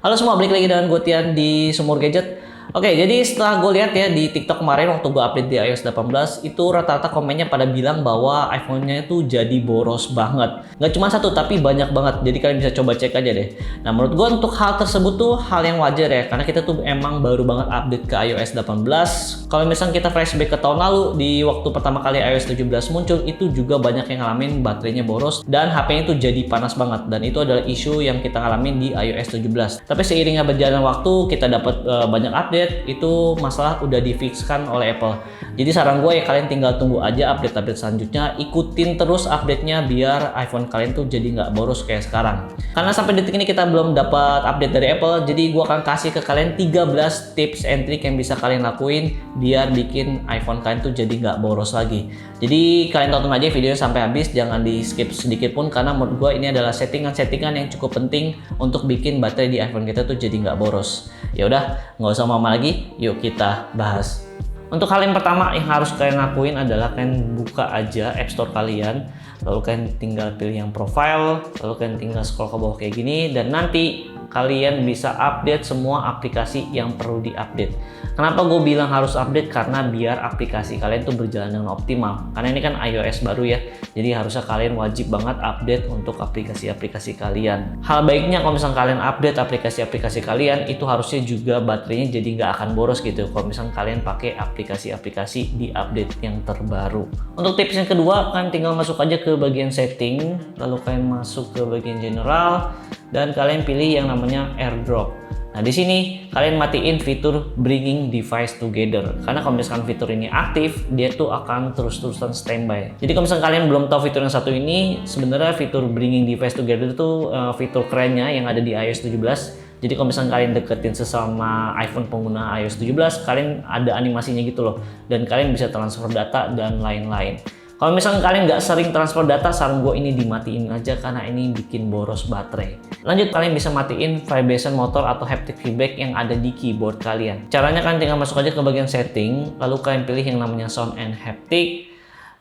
Halo semua, balik lagi dengan gue Tian di Sumur Gadget. Oke, jadi setelah gue lihat ya di TikTok kemarin waktu gue update di iOS 18, itu rata-rata komennya pada bilang bahwa iPhone-nya itu jadi boros banget. Nggak cuma satu, tapi banyak banget. Jadi kalian bisa coba cek aja deh. Nah, menurut gue untuk hal tersebut tuh hal yang wajar ya, karena kita tuh emang baru banget update ke iOS 18. Kalau misalnya kita flashback ke tahun lalu, di waktu pertama kali iOS 17 muncul, itu juga banyak yang ngalamin baterainya boros dan HP-nya tuh jadi panas banget. Dan itu adalah isu yang kita ngalamin di iOS 17. Tapi seiringnya berjalan waktu, kita dapat banyak update, itu masalah udah difixkan oleh Apple. Jadi saran gue ya, kalian tinggal tunggu aja update-update selanjutnya, ikutin terus update-nya biar iPhone kalian tuh jadi nggak boros kayak sekarang. Karena sampai detik ini kita belum dapat update dari Apple, jadi gue akan kasih ke kalian 13 tips and trick yang bisa kalian lakuin biar bikin iPhone kalian tuh jadi nggak boros lagi. Jadi kalian tonton aja videonya sampai habis, jangan di skip sedikit pun, karena menurut gue ini adalah settingan-settingan yang cukup penting untuk bikin baterai di iPhone kita tuh jadi nggak boros. Ya udah, nggak usah lama lagi, yuk kita bahas. Untuk hal yang pertama yang harus kalian lakuin adalah kalian buka aja App Store kalian, lalu kalian tinggal pilih yang profile, lalu kalian tinggal scroll ke bawah kayak gini, dan nanti kalian bisa update semua aplikasi yang perlu diupdate. Kenapa gue bilang harus update? Karena biar aplikasi kalian tuh berjalan dengan optimal. Karena ini kan iOS baru ya, jadi harusnya kalian wajib banget update untuk aplikasi-aplikasi kalian. Hal baiknya kalau misalnya kalian update aplikasi-aplikasi kalian, itu harusnya juga baterainya jadi nggak akan boros gitu. Kalau misalnya kalian pakai aplikasi-aplikasi di update yang terbaru. Untuk tips yang kedua, kalian tinggal masuk aja ke bagian setting, lalu kalian masuk ke bagian general, dan kalian pilih yang namanya AirDrop. Nah, di sini kalian matiin fitur Bringing Device Together. Karena kalau misalkan fitur ini aktif, dia tuh akan terus-terusan standby. Jadi kalau misalkan kalian belum tahu fitur yang satu ini, sebenarnya fitur Bringing Device Together itu fitur kerennya yang ada di iOS 17. Jadi kalau misalkan kalian deketin sesama iPhone pengguna iOS 17, kalian ada animasinya gitu loh. Dan kalian bisa transfer data dan lain-lain. Kalau misalnya kalian nggak sering transfer data, saran gue ini dimatiin aja karena ini bikin boros baterai. Lanjut, kalian bisa matiin vibration motor atau haptic feedback yang ada di keyboard kalian. Caranya kalian tinggal masuk aja ke bagian setting, lalu kalian pilih yang namanya sound and haptic.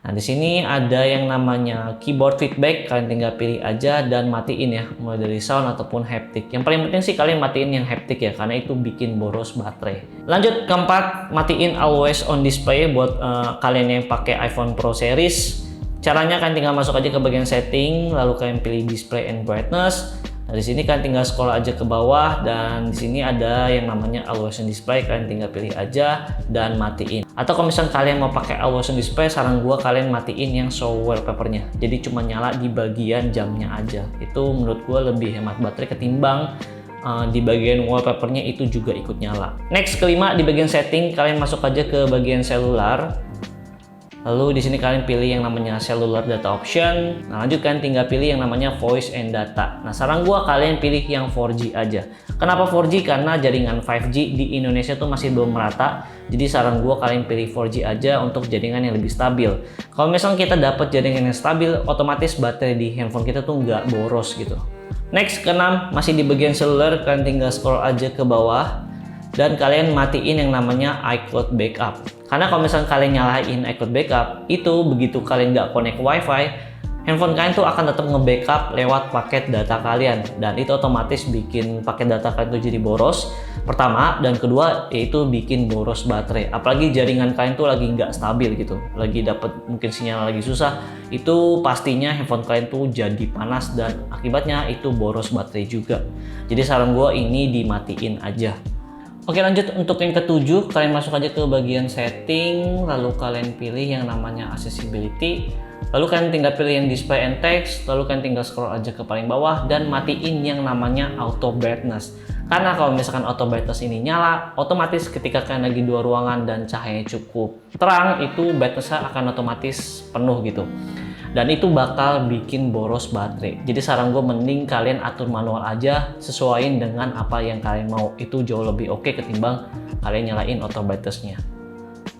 Nah, di sini ada yang namanya keyboard feedback, kalian tinggal pilih aja dan matiin ya, mulai dari sound ataupun haptic. Yang paling penting sih kalian matiin yang haptic ya, karena itu bikin boros baterai. Lanjut, keempat, matiin always on display buat kalian yang pakai iPhone Pro series. Caranya kalian tinggal masuk aja ke bagian setting, lalu kalian pilih display and brightness. Nah, di sini kalian tinggal scroll aja ke bawah, dan di sini ada yang namanya always on display, kalian tinggal pilih aja dan matiin. Atau kalau misalnya kalian mau pakai always on display, saran gua kalian matiin yang show wallpapernya. Jadi cuma nyala di bagian jamnya aja. Itu menurut gua lebih hemat baterai ketimbang di bagian wallpapernya itu juga ikut nyala. Next, kelima, di bagian setting kalian masuk aja ke bagian selular. Lalu di sini kalian pilih yang namanya cellular data option. Nah, lanjut kalian tinggal pilih yang namanya voice and data. Nah, saran gua kalian pilih yang 4G aja. Kenapa 4G? Karena jaringan 5G di Indonesia tuh masih belum merata. Jadi saran gua kalian pilih 4G aja untuk jaringan yang lebih stabil. Kalau misalnya kita dapat jaringan yang stabil, otomatis baterai di handphone kita tuh nggak boros gitu. Next, keenam, masih di bagian seluler, kalian tinggal scroll aja ke bawah dan kalian matiin yang namanya iCloud Backup. Karena kalau misalnya kalian nyalain iCloud Backup, itu begitu kalian nggak connect WiFi, handphone kalian tuh akan tetap nge-backup lewat paket data kalian, dan itu otomatis bikin paket data kalian tuh jadi boros. Pertama, dan kedua, yaitu bikin boros baterai. Apalagi jaringan kalian tuh lagi nggak stabil gitu, lagi dapat mungkin sinyal lagi susah, itu pastinya handphone kalian tuh jadi panas dan akibatnya itu boros baterai juga. Jadi saran gue ini dimatiin aja. Oke, lanjut untuk yang ketujuh, kalian masuk aja ke bagian setting, lalu kalian pilih yang namanya accessibility, lalu kalian tinggal pilih yang display and text, lalu kalian tinggal scroll aja ke paling bawah dan matiin yang namanya auto brightness. Karena kalau misalkan auto brightness ini nyala, otomatis ketika kalian lagi dua ruangan dan cahayanya cukup terang, itu brightness-nya akan otomatis penuh gitu. Dan itu bakal bikin boros baterai. Jadi saran gue mending kalian atur manual aja, sesuaiin dengan apa yang kalian mau. Itu jauh lebih oke ketimbang kalian nyalain auto brightness-nya.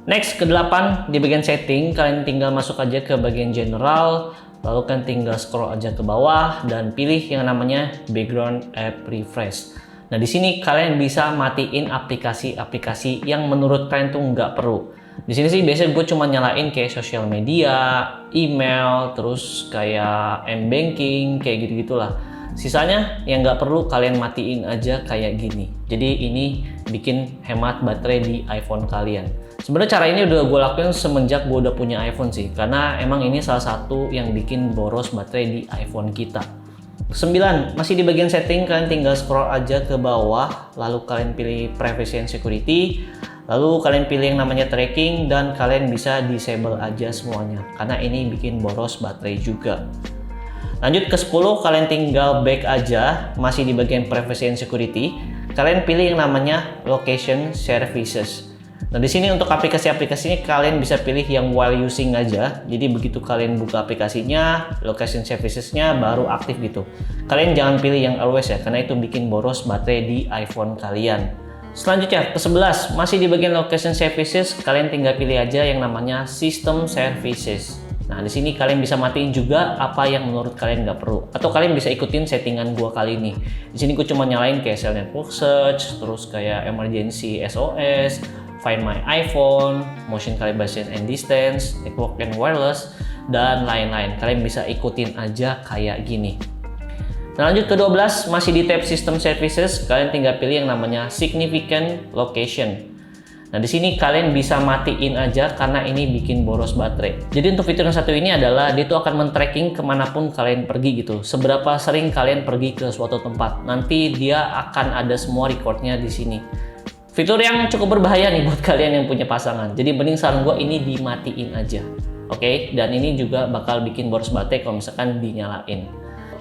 Next, ke-8, di bagian setting kalian tinggal masuk aja ke bagian general, lalu kalian tinggal scroll aja ke bawah dan pilih yang namanya background app refresh. Nah, di sini kalian bisa matiin aplikasi-aplikasi yang menurut kalian tuh nggak perlu. Di sini sih biasanya gue cuma nyalain kayak sosial media, email, terus kayak m-banking, kayak gitu-gitulah. Sisanya yang nggak perlu kalian matiin aja kayak gini. Jadi ini bikin hemat baterai di iPhone kalian. Sebenarnya cara ini udah gue lakuin semenjak gue udah punya iPhone sih, karena emang ini salah satu yang bikin boros baterai di iPhone kita. 9. Masih di bagian setting, kalian tinggal scroll aja ke bawah, lalu kalian pilih privacy and security, lalu kalian pilih yang namanya tracking, dan kalian bisa disable aja semuanya, karena ini bikin boros baterai juga. Lanjut ke 10, kalian tinggal back aja, masih di bagian privacy and security, kalian pilih yang namanya location services. Nah, di sini untuk aplikasi-aplikasinya kalian bisa pilih yang while using aja. Jadi begitu kalian buka aplikasinya, location servicesnya baru aktif gitu. Kalian jangan pilih yang always ya, karena itu bikin boros baterai di iPhone kalian. Selanjutnya ke 11, masih di bagian location services, kalian tinggal pilih aja yang namanya system services. Nah, di sini kalian bisa matiin juga apa yang menurut kalian nggak perlu, atau kalian bisa ikutin settingan gua kali ini. Di sini gua cuma nyalain kayak Cell Network Search, terus kayak Emergency SOS, Find My iPhone, Motion Calibration and Distance, Network and Wireless, dan lain-lain. Kalian bisa ikutin aja kayak gini. Nah, lanjut ke 12, masih di tab System Services, kalian tinggal pilih yang namanya Significant Location. Nah, di sini kalian bisa matiin aja karena ini bikin boros baterai. Jadi untuk fitur yang satu ini adalah dia tuh akan men-tracking kemanapun kalian pergi gitu. Seberapa sering kalian pergi ke suatu tempat. Nanti dia akan ada semua recordnya di sini. Fitur yang cukup berbahaya nih buat kalian yang punya pasangan. Jadi mending saran gue ini dimatiin aja. Oke, dan ini juga bakal bikin boros baterai kalau misalkan dinyalain.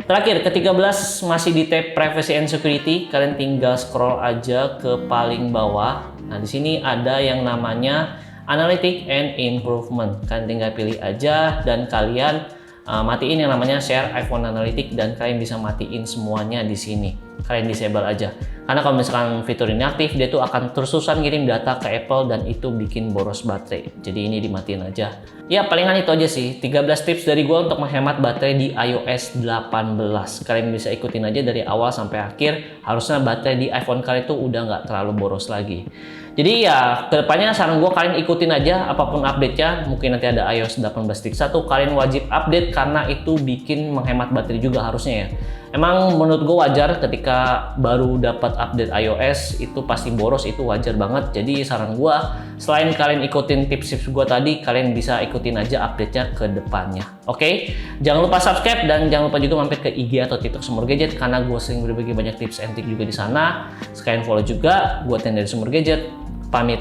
Terakhir, ke-13 masih di tab Privacy and Security, kalian tinggal scroll aja ke paling bawah. Nah, di sini ada yang namanya Analytics and Improvement. Kalian tinggal pilih aja dan kalian matiin yang namanya Share iPhone Analytics dan kalian bisa matiin semuanya di sini. Kalian disable aja. Karena kalau misalkan fitur ini aktif, dia tuh akan terus-terusan ngirim data ke Apple dan itu bikin boros baterai. Jadi ini dimatiin aja. Ya, palingan itu aja sih. 13 tips dari gue untuk menghemat baterai di iOS 18. Kalian bisa ikutin aja dari awal sampai akhir. Harusnya baterai di iPhone kalian tuh udah nggak terlalu boros lagi. Jadi ya, kedepannya saran gue kalian ikutin aja apapun update-nya. Mungkin nanti ada iOS 18.1, kalian wajib update karena itu bikin menghemat baterai juga harusnya ya. Emang menurut gue wajar ketika baru dapat update iOS itu pasti boros, itu wajar banget. Jadi saran gue, selain kalian ikutin tips-tips gue tadi, kalian bisa ikutin aja update-nya ke depannya. Oke? Jangan lupa subscribe dan jangan lupa juga mampir ke IG atau TikTok Sumur Gadget karena gue sering berbagi banyak tips and trik juga di sana. Sekalian follow juga, gue Ten dari Sumur Gadget. Pamit.